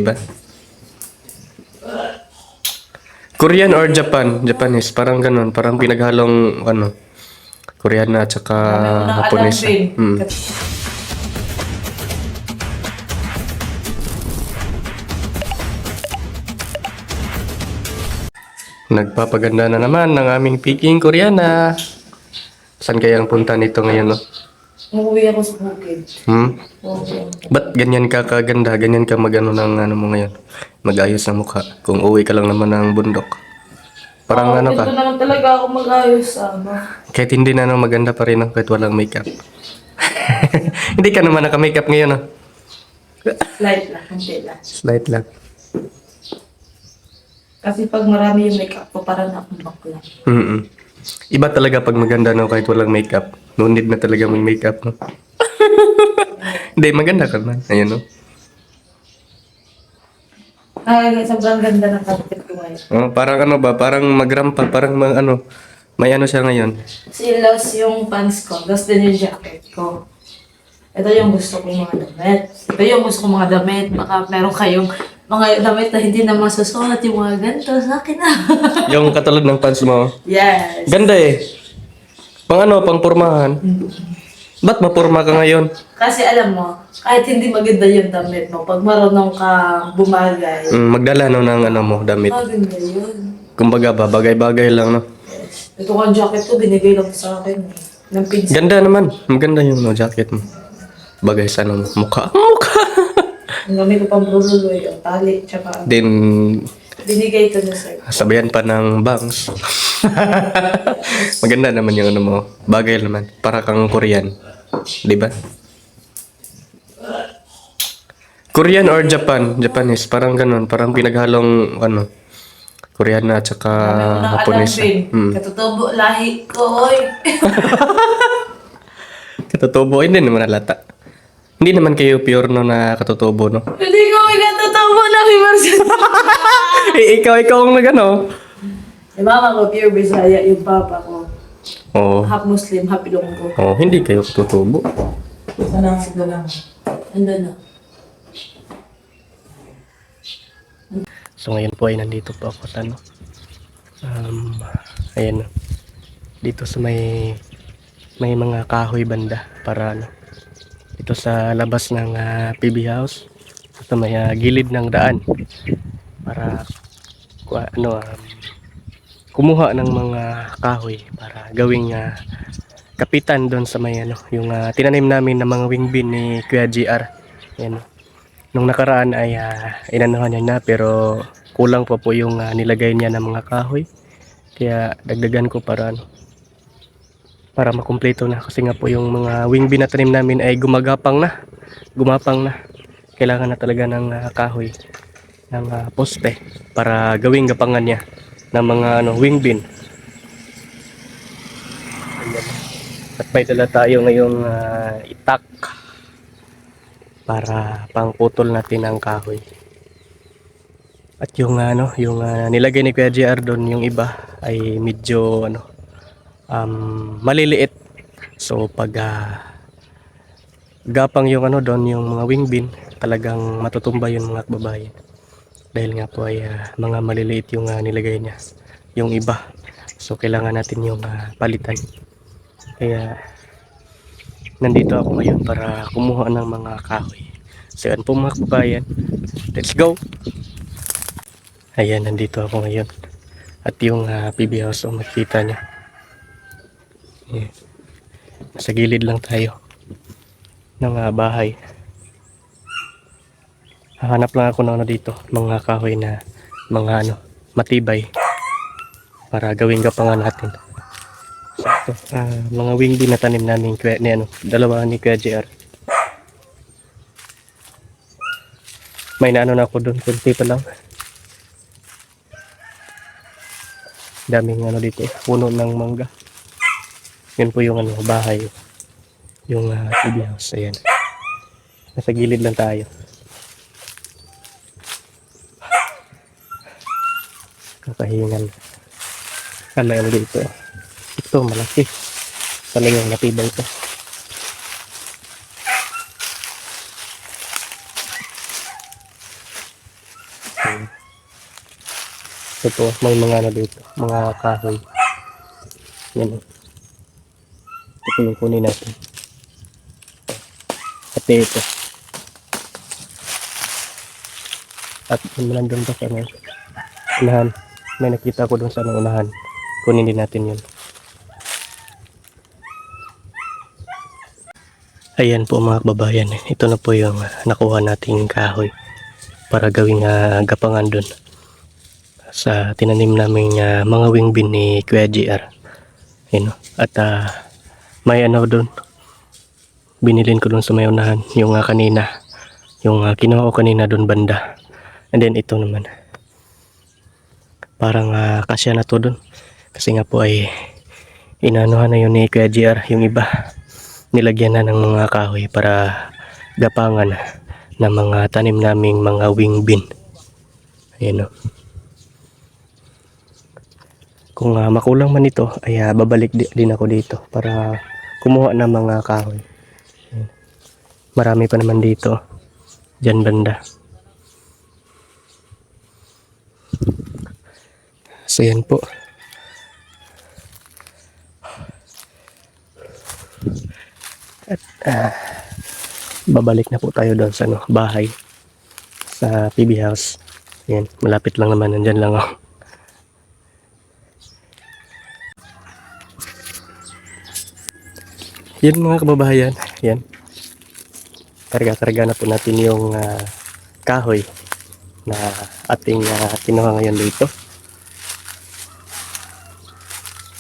ba? Korean or Japan? Japanese, parang ganun. Parang pinaghalong, ano, Korean at saka Marami ko nang alam Hapones. din. Nagpapaganda na naman ng aming Peking Koreana. Saan kayang punta nito ngayon, no? Umuwi ako sa bukid. Oo. Ba't ganyan ka kaganda? Ganyan ka mag-ano ng ano mo ngayon? Mag-ayos ng mukha. Kung uwi ka lang naman ng bundok. Parang ano Dito ka? naman talaga ako mag-ayos Kahit hindi na ano, maganda pa rin, no? Kahit walang makeup. Hindi ka naman naka-makeup ngayon, no? Slight lang, hindi lang. Slight lang. Kasi pag marami yung makeup ko, parang akong bakla. Mm-mm. Iba talaga pag maganda, no? Kahit walang makeup. No need na talaga may makeup, no? Hindi, maganda ka naman. Ayan, no? Ay, sobrang ganda ng outfit ko ngayon. Oh, parang ano ba? Parang magrampa. Parang ano. May ano siya ngayon. Silos yung pants ko, tapos din yung jacket ko. Ito yung gusto kong mga damit. Ito yung gusto kong mga damit. Baka meron kayong mga damit na hindi na masusuot yung mga ganito sa akin Yung katulad ng pants mo. Yes. Ganda eh. Pang ano, pang pormahan. Ba't mapurma ka ngayon? Kasi alam mo, kahit hindi maganda yung damit mo, pag marunong ka bumagay, Magdala no ng ano mo, damit. maganda yun. Kumbaga ba, bagay-bagay lang, no? Yes. Ito kang jacket ko, binigay lang sa akin. Ng pinsan. Ganda naman. Maganda yung no, jacket mo. Bagay sa ano mo. Mukha. Mukha! Ang gamit ko pang bululoy, yung tali, tsaka Then, binigay ko na sa'yo. sabayan pa ng bangs. Maganda naman yung ano mo. Bagay naman. Para kang Korean. Di ba? Korean or Japan? Japanese. Parang ganun. Parang pinaghalong ano. Korean at saka Marami ko nang alam Hapones. din. Katutubo lahi ko, oy. Katutubo. Hindi naman halata. Hindi naman kayo pure no na katutubo, no? Hindi ko may katutubo lahi, Marcel. Ikaw ang nagano. Yung mama ko, pure Bisaya, yung papa ko. Oo. Half Muslim, half Ilonggo. Oh, hindi kayo katutubo. Sana ang lang. Andun na. So ngayon po ay nandito po ako sa ano. Ayan. Dito sa may mga kahoy banda para ano. Dito sa labas ng PB House. Sa may gilid ng daan para kumuha ng mga kahoy para gawing kapitan doon sa may ano, yung tinanim namin ng mga wing bean ni Kuya GR. Ayan. Nung nakaraan ay inanuhan niya na pero kulang pa po yung nilagay niya ng mga kahoy. Kaya dagdagan ko para ano, para makumpleto na kasi nga po yung mga wing bean na tanim namin ay gumapang na. Kailangan na talaga ng kahoy ng poste para gawing gapangan niya ng mga ano, wing bean. At may dala tayo ngayong itak para pangputol natin ang kahoy. At yung yung nilagay ni Kuya JR doon, yung iba ay medyo maliliit. So pag gapang yung doon, yung mga wing bean, talagang matutumba yung mga kababayan. Dahil nga po ay mga maliliit yung nilagay niya, yung iba. So kailangan natin yung palitan. Kaya nandito ako ngayon para kumuha ng mga kahoy. So yan po mga kababayan, let's go! Ayan, nandito ako ngayon. At yung PB House, makikita niya. Ayan. Nasa gilid lang tayo ng bahay. Hahanap lang ako ng dito, mga kahoy na mga matibay para gawing gapangan natin. So ito, mga wing bean na tanim namin dalawa ni Kuya JR. May naano na ako doon, kunti pa lang. Daming dito, puno ng mangga. Yun po yung bahay, yung PB House. Ayan, nasa gilid lang tayo. Kakahingan. Ano dito? Ito malaki. Talagang natibay ito. Ayan. Ito, may mga ano dito, mga kahoy. Yan. Ito yung kunin natin. At ito. At yun lang doon pa sa unahan. May nakita ko doon sa unahan. Kunin din natin yun. Ayan po mga kababayan. Ito na po yung nakuha nating kahoy para gawing gapangan doon sa tinanim namin mga wing bean ni Kuya JR. Ayan, at may ano doon. Binilin ko doon sa may unahan. Yung kanina. Yung kinuha ko kanina doon banda. And then ito naman. Parang kasya na to doon. Kasi nga po ay inanuhan na yun ni Kuya JR. Yung iba nilagyan na ng mga kahoy para gapangan ng mga tanim naming mga wing bean. Ayan o. Kung makulang man ito ay babalik din ako dito para kumuha ng mga kahoy. Ayan. Marami pa naman dito. Diyan banda. So yan po. At babalik na po tayo doon sa bahay sa PB house. Yan, malapit lang naman, nandyan lang ako. Yan mga kababayan, yan. Karga-karga na po natin yung kahoy na ating kinuha ngayon dito.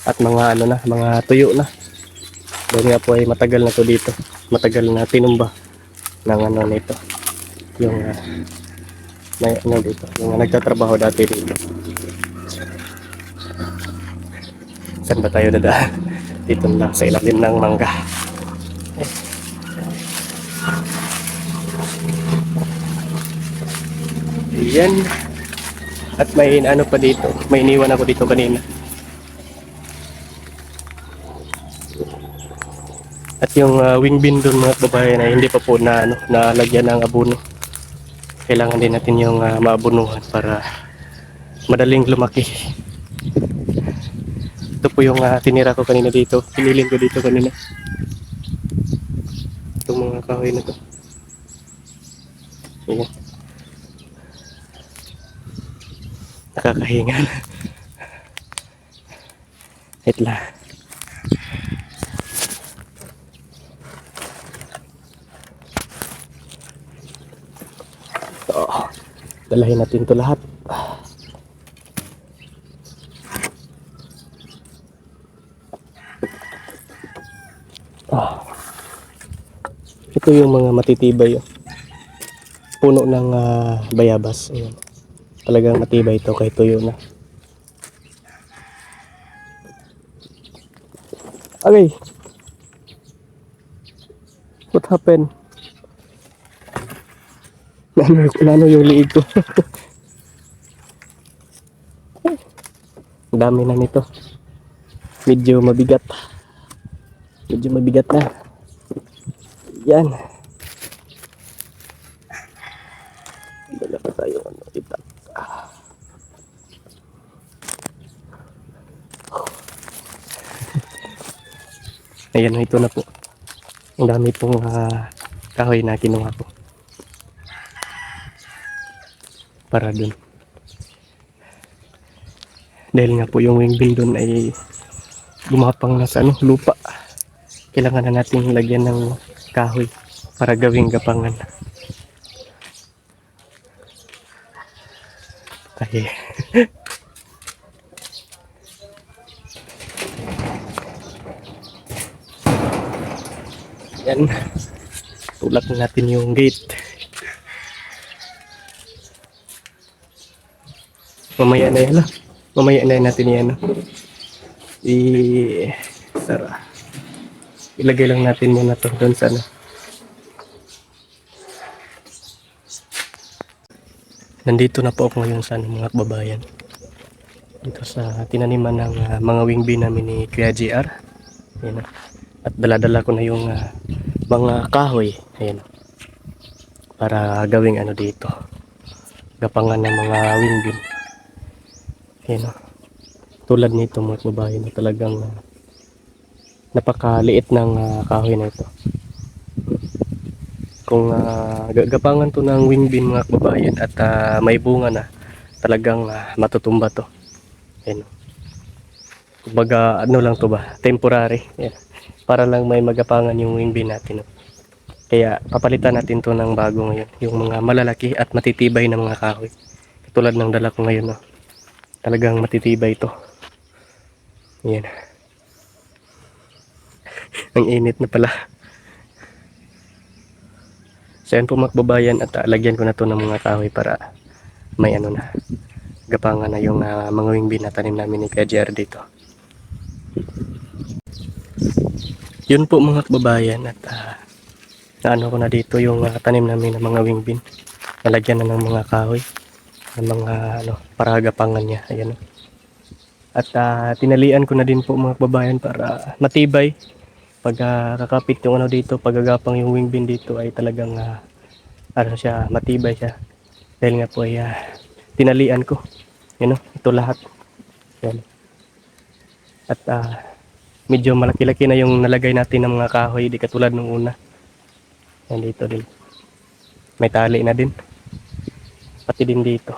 At mga ano na, mga tuyo na. Dahil nga po ay matagal na to dito. Matagal na tinumba ng ano nito. Yung may ano dito, yung nagtatrabaho dati dito. Saan ba tayo dadaan? Dito na sa ilalim ng mangga. Ayan. At may ano pa dito, may iniwan ako dito kanina. At yung wing bean doon mga babae na hindi pa po na nalagyan ng abono. Kailangan din natin yung maabunuhan para madaling lumaki. Ito po yung tinira ko kanina dito. Pinilin ko dito kanina. Itong mga kahoy na to. Ayan. Nakakahinga na. Wait lang. Dalahin natin to lahat. Ito yung mga matitibay. Puno ng bayabas. Ayan. Talagang matibay ito kahit tuyo na. Okay. What happened? Nano yung liig ko. Ang dami na nito. Medyo mabigat. Medyo mabigat na. Yan. Dala pa tayo itak. Ayan, ito na po. Ang dami pong kahoy na kinuha ko. Para dun. Dahil nga po yung wing bean dun ay gumapang na sa lupa. Kailangan na natin lagyan ng kahoy para gawing gapangan. Okay. Yan. Tulak na natin yung gate. Mamaya na yan. Mamaya na natin yan. Sara. Ilagay lang natin muna to doon sa Nandito na po ako ngayon sa mga kababayan. Dito sa tinaniman ng mga wing bean namin ni Kuya JR. Ayan. At dala-dala ko na yung mga kahoy. Ayan. Para gawing dito. gapangan ng mga wingbin. Ayan o. Tulad nito mga kababayan, talagang napakaliit ng kahoy na ito. Kung gapangan to ng wingbin mga kababayan at may bunga na, talagang matutumba to. Ayan. Kumbaga ano lang to ba, temporary. Ayan. Para lang may magapangan yung wingbin natin. No? Kaya papalitan natin to ng bago ngayon. Yung mga malalaki at matitibay na mga kahoy. Tulad ng dala ko ngayon. No? Talagang matitibay ito. Ayan. Ang init na pala. So yan po mga kababayan, at lagyan ko na to ng mga kahoy para may ano na, gapangan na yung mga wingbin na tanim namin ni Kuya JR dito. Yun po mga kababayan, at naano ko na dito yung tanim namin ng mga wingbin. Nalagyan na ng mga kahoy, ng mga ano, para gapangan niya. Ayan. At tinalian ko na din po mga kababayan para matibay. Pag kakapit yung ano dito, pagagapang yung wingbin dito ay talagang ano siya, matibay siya. Dahil nga po ay tinalian ko. Yan o, ito lahat. Yan. At medyo malaki-laki na yung nalagay natin ng mga kahoy, di katulad nung una. Yan dito din. May tali na din. Pati din dito.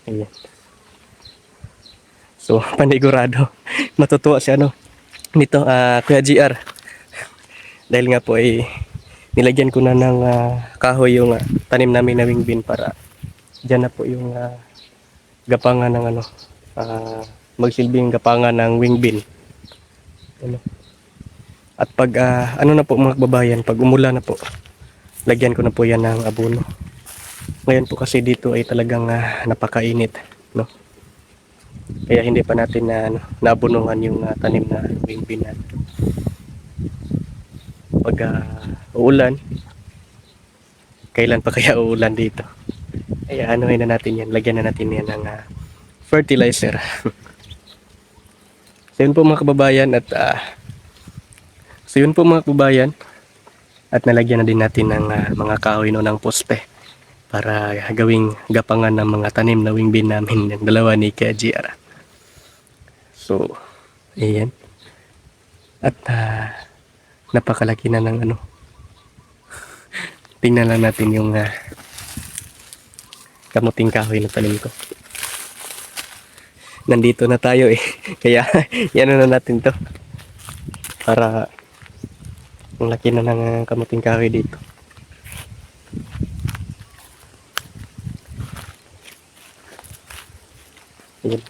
Ayan. So, panigurado. Matutuwa siya no. Nito, Kuya JR. Dahil nga po ay nilagyan ko na ng kahoy yung tanim namin na wingbin para dyan na po yung gapangan ng ano, magsilbing gapangan ng wingbin. Ano. At pag ano na po mga kababayan, pag umulan na po, lagyan ko na po yan ng abono. Ngayon po kasi dito ay talagang napakainit, no? Kaya hindi pa natin naabunuhan yung tanim na wingbin natin. Pag uulan, kailan pa kaya uulan dito? Kaya anuhin na natin yan, lagyan na natin yan ng fertilizer. So yun po mga kababayan, at at nalagyan na din natin ng mga kahoy no ng poste para gawing gapangan ng mga tanim na wingbin namin yung dalawa ni Kuya JR. So ayan, at napakalaki na ng ano. Tingnan lang natin yung kamuting kahoy na tanim ko. Nandito na tayo eh. Kaya yan na natin to. Para ang laki na ng kamuting kahoy dito. Ayan.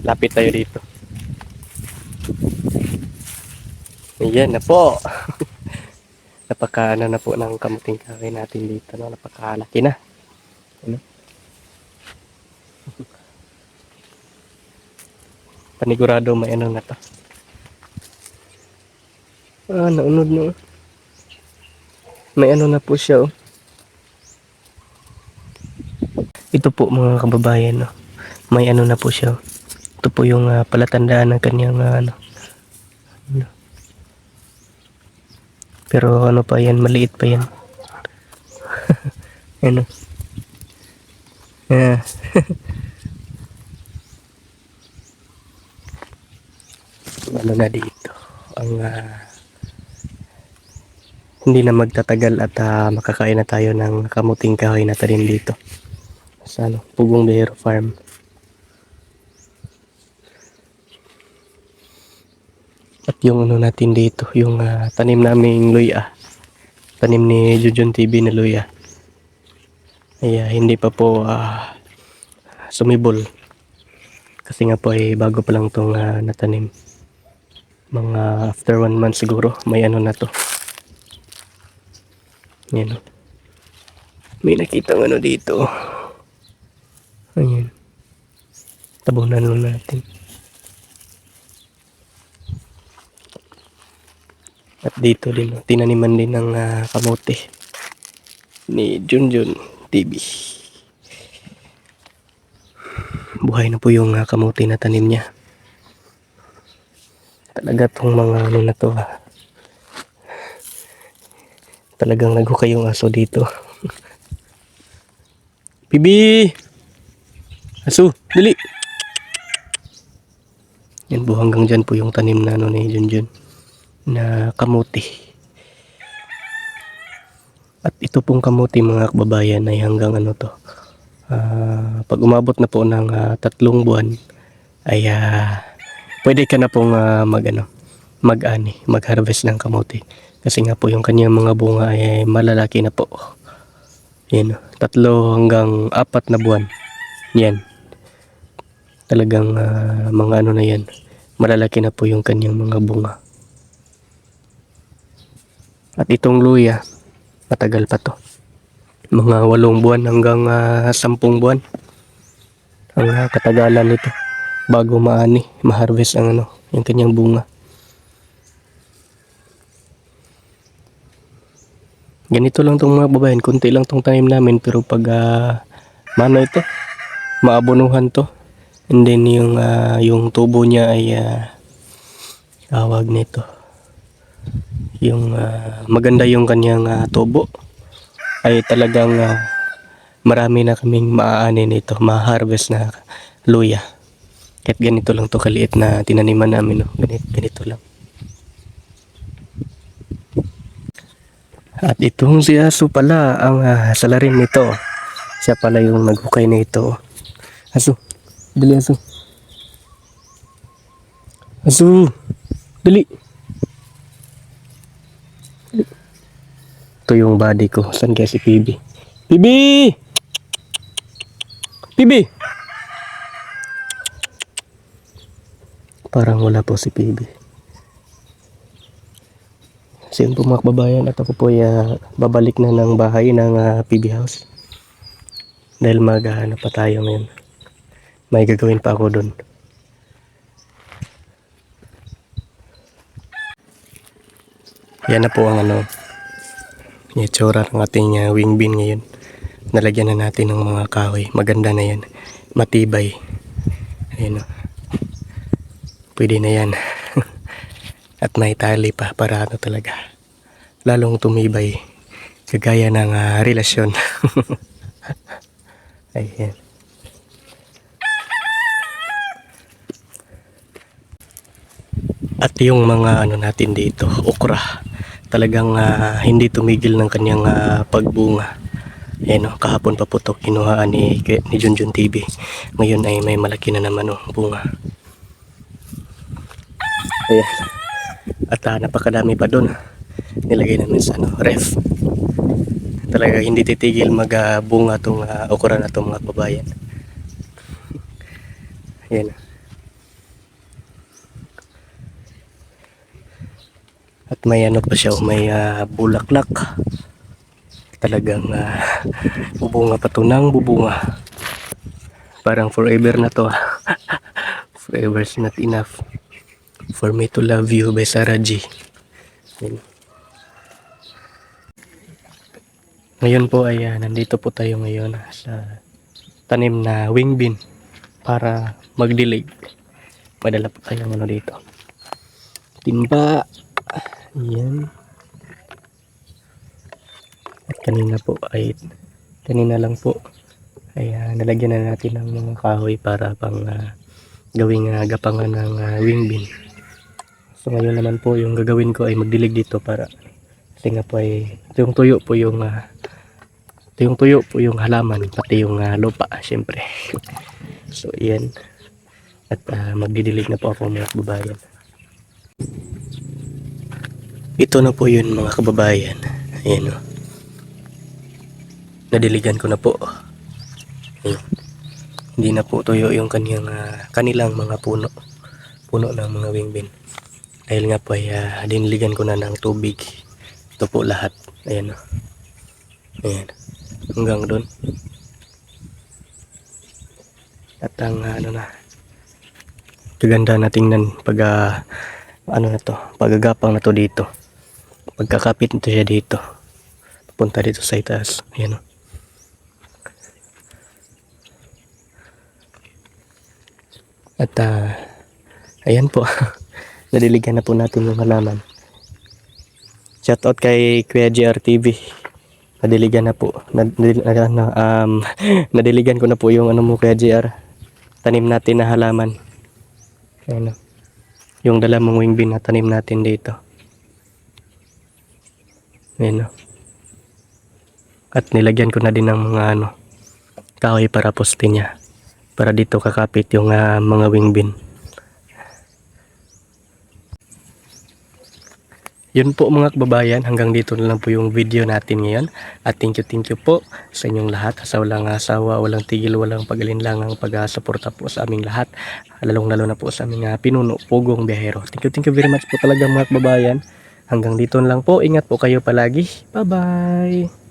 Lapit tayo dito. Ayan na po. Napaka ano na po ng kamuting kahoy natin dito. No? Napakalaki na. Ano? Panigurado may ano na to. Naunod na. May ano na po siya. Oh. Ito po mga kababayan. No? May ano na po siya. Oh. Ito po yung palatandaan ng kanyang ano. Pero ano pa yan, maliit pa yan. Ano? Ano na dito? Ang hindi na magtatagal at makakain na tayo ng kamuting kahoy na tanim dito. Sa ano, Pugong Bihero Farm. At yung ano natin dito, yung tanim naming luya. Tanim ni Jujun TV na luya. Ay hindi pa po sumibol. Kasi nga po ay bago pa lang itong natanim. Mga after 1 month siguro, may ano na to. Yan. May nakita ano dito. Ayan. Tabunan lang natin. At dito din, tinaniman din ng kamote ni Junjun TV. Buhay na po yung kamote na tanim niya. Talaga tong mga ano na to talagang naghukay yung aso dito. Bibi! Asu, dali! Yan po, hanggang dyan po yung tanim na ano ni Junjun na kamuti. At ito pong kamuti mga kababayan ay hanggang ano to. Pag umabot na po ng 3 buwan ay pwede ka na pong mag-harvest ng kamuti. Kasi nga po yung kanyang mga bunga ay malalaki na po. Yan, 3 hanggang 4 na buwan. Yan. Talagang mga ano na yan. Malalaki na po yung kanyang mga bunga. At itong luya, matagal pa to. Mga 8 buwan hanggang 10 buwan. Ang katagalan nito bago ma-harvest ang yung kanyang bunga. Ganito lang tong mga babayan, kunti lang tong tanim namin pero pag ito, maabonuhan to. And then yung tubo niya ay tawag nito. Yung maganda yung kanyang tubo ay talagang marami na kaming maaani nito, ma-harvest na luya. Kahit ganito lang to kaliit na tinaniman namin, no? Ganito lang. At itong si Aso pala ang salarin nito. Siya pala yung naghukay nito. Aso, dali Aso. Aso, dali. Ito yung body ko. Saan kaya si Pibi? Pibi! Pibi! Parang wala po si Pibi. So yun po mga kababayan, at ako po ay babalik na ng bahay ng PB House. Dahil maghahanap pa tayo ngayon. May gagawin pa ako doon. Yan na po ang itsura ng ating wing bean ngayon. Nalagyan na natin ng mga kahoy. Maganda na yan. Matibay. Ayan o. Pwede na yan. At may tali pa para talaga lalong tumibay. Kagaya ng relasyon. Ayan. At yung mga natin dito, okra. Talagang hindi tumigil ng kanyang pagbunga. Ayan o, kahapon pa po ito kinuhaan ni Junjun TV. Ngayon ay may malaki na naman bunga. Ayan. At napakadami pa doon. Nilagay namin sa ref. Talaga hindi titigil magbunga itong okra na itong mga kababayan. Ayan. At may pa siya, may bulaklak. Talagang bubunga pa ito ng bubunga. Parang forever na to. Forever is not enough for me to love you by Sarah G. Ngayon po ay nandito po tayo ngayon sa tanim na wing bean para magdilig. Madala po tayo dito. Timba. Ayan. At kanina lang po ay nalagyan na natin ng mga kahoy para pang gawing gapangan ng wing bean. So ngayon naman po yung gagawin ko ay magdilig dito para kasi nga po ay ito yung tuyo po yung halaman pati yung lupa syempre. So yan. At magdidilig na po ako mga kababayan. Ito na po yun mga kababayan. Ayan o. Nadiligan ko na po. Ayan. Hindi na po tuyo yung kanilang mga puno ng mga wing bean. Dahil nga po ay diniligan ko na ng tubig. Ito po lahat. Ayan o. Ayan. Hanggang doon. At ang kaganda na tingnan pag pagagapang na to dito. Pagkakapit nito siya dito. Papunta dito sa itaas. Ayan o. At ayan po. Nadiligan na po natin yung halaman. Shoutout kay Kuya JR TV. Nadiligan na po. Nadiligan ko na po yung ano mo kaya JR. Tanim natin na halaman. Ayan o. Yung dalamang wing bean na tanim natin dito. Ayan o. At nilagyan ko na din ng mga ano, kahoy para poste niya. Para dito kakapit yung mga wing bean. Yun po mga kababayan, hanggang dito na lang po yung video natin ngayon. At thank you po sa inyong lahat. Sa walang asawa, walang tigil, walang pag-alinlangang pag-suporta po sa aming lahat. Lalong-lalo na po sa aming pinuno, pugong biyahero. Thank you very much po talaga mga kababayan. Hanggang dito na lang po. Ingat po kayo palagi. Bye-bye!